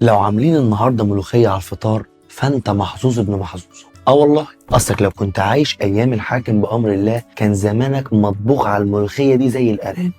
لو عاملين النهارده ملوخيه على الفطار فانت محظوظ ابن محظوظ. والله اصلك لو كنت عايش ايام الحاكم بامر الله كان زمانك مطبوخ على الملوخيه دي زي الارانب.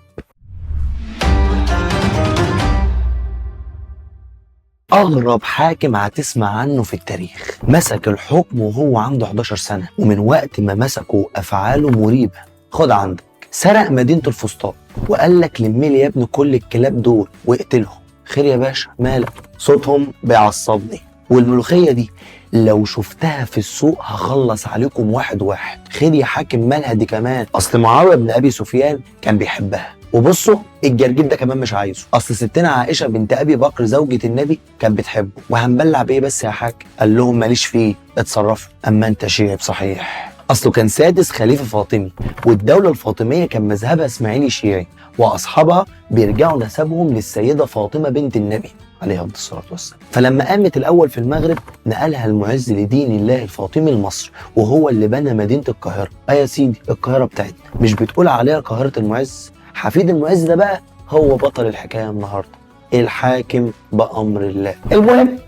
اغرب حاكم هتسمع عنه في التاريخ مسك الحكم وهو عنده 11 سنه، ومن وقت ما مسكه افعاله مريبه. خد عندك، سرق مدينه الفسطاط وقال لك لم لي يا ابني كل الكلاب دول واقتلهم. خير يا باشا، مالك؟ صوتهم بيعصبني، والملوخيه دي لو شفتها في السوق هخلص عليكم واحد واحد. خير يا حاكم، مالها دي كمان؟ اصل معاويه بن ابي سفيان كان بيحبها، وبصوا الجرجير ده كمان مش عايزه. اصل ستنا عائشه بنت ابي بكر زوجة النبي كانت بتحبه. وهنبلع بايه بس يا حاكم؟ قال لهم ماليش فيه، اتصرفوا. اما انت شيعي صحيح. اصله كان سادس خليفه فاطمي، والدوله الفاطميه كان مذهبها اسماعيلي شيعي، واصحابها بيرجعوا نسبهم للسيده فاطمه بنت النبي عليه الصلاه والسلام. فلما قامت الاول في المغرب نقلها المعز لدين الله الفاطمي لمصر، وهو اللي بنى مدينه القاهره. يا سيدي القاهره بتاعتنا مش بتقول عليها قاهره المعز؟ حفيد المعز ده بقى هو بطل الحكايه النهارده، الحاكم بامر الله. المهم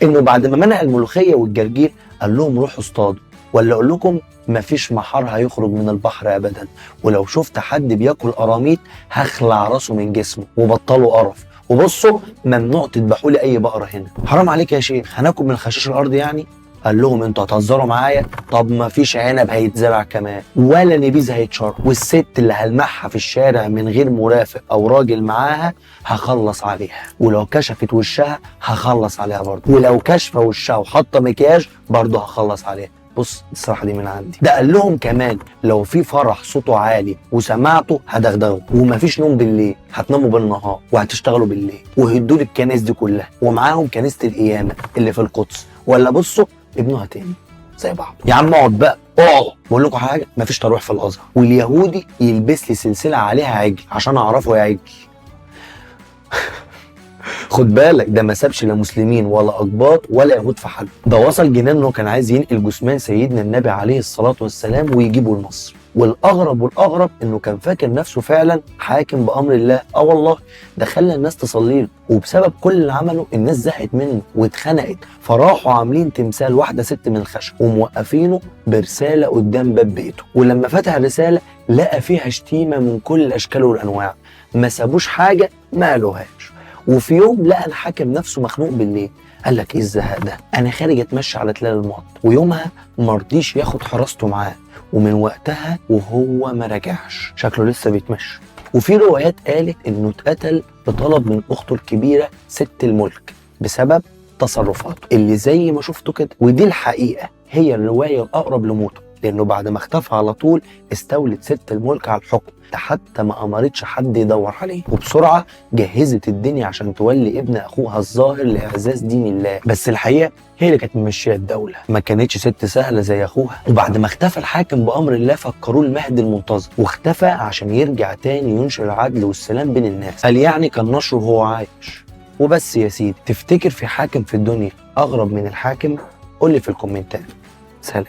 انه بعد ما منع الملوخيه والجرجير قال لهم روحوا اصطادوا، ولا اقول لكم مفيش محار هيخرج من البحر ابدا، ولو شفت حد بياكل قراميط هخلع راسه من جسمه، وبطلوا قرف. وبصوا ممنوع تذبحوا لي اي بقره هنا. حرام عليك يا شيخ، هناكل من خشاش الارض يعني؟ قال لهم انتوا هتهزروا معايا؟ طب ما فيش عنب هيتزرع كمان، ولا نبيذ هيتشرب، والست اللي هلمحها في الشارع من غير مرافق او راجل معاها هخلص عليها، ولو كشفت وشها هخلص عليها برضه، ولو كشفه وشها وحاطه مكياج برضه هخلص عليها. بص الصراحه دي من عندي. ده قال لهم كمان لو في فرح صوته عالي وسمعته هدغدغه، ومفيش نوم بالليل، هتناموا بالنهار وهتشتغلوا بالليل. وهدوا لي الكنائس دي كلها ومعاهم كنيسه القيامه اللي في القدس، ولا بصوا ابنوها تاني زي بعض. يا عم اقعد بقى اقعد. بقول لكم حاجه، مفيش تروح في الازهر، واليهودي يلبس لي سلسله عليها عجل عشان اعرفه يا عجل. خد بالك ده ما سابش لا مسلمين ولا اقباط ولا يهود في حاله. ده وصل جنان انه كان عايز ينقل جثمان سيدنا النبي عليه الصلاه والسلام ويجيبه لمصر. والاغرب انه كان فاكر نفسه فعلا حاكم بامر الله. والله ده خلى الناس تصلي له، وبسبب كل اللي عمله الناس زهقت منه واتخنقت، فراحوا عاملين تمثال واحده ست من الخشب وموقفينه برساله قدام باب بيته. ولما فتح الرساله لقى فيها شتيمه من كل الاشكال والانواع، ما سابوش حاجه ما قالوهاش. وفي يوم لقى الحاكم نفسه مخنوق بالليل، قال لك ايه الزهق ده، انا خارج اتمشى على تلال المط. ويومها مرضيش ياخد حراسته معاه، ومن وقتها وهو ما رجعش، شكله لسه بيتمشى. وفي روايات قالت انه اتقتل بطلب من اخته الكبيره ست الملك بسبب تصرفاته اللي زي ما شفتوا كده. ودي الحقيقه هي الروايه الاقرب لموته، لانه بعد ما اختفى على طول استولت ست الملك على الحكم، ده حتى ما امرتش حد يدور عليه، وبسرعه جهزت الدنيا عشان تولي ابن اخوها الظاهر لاعزاز دين الله. بس الحقيقه هي اللي كانت ممشيه الدوله، ما كانتش ست سهله زي اخوها. وبعد ما اختفى الحاكم بامر الله فكروه المهدي المنتظر، واختفى عشان يرجع تاني ينشر العدل والسلام بين الناس. قال يعني كان نشره وهو عايش. وبس يا سيدي، تفتكر في حاكم في الدنيا اغرب من الحاكم؟ قول لي في الكومنتات. سلام.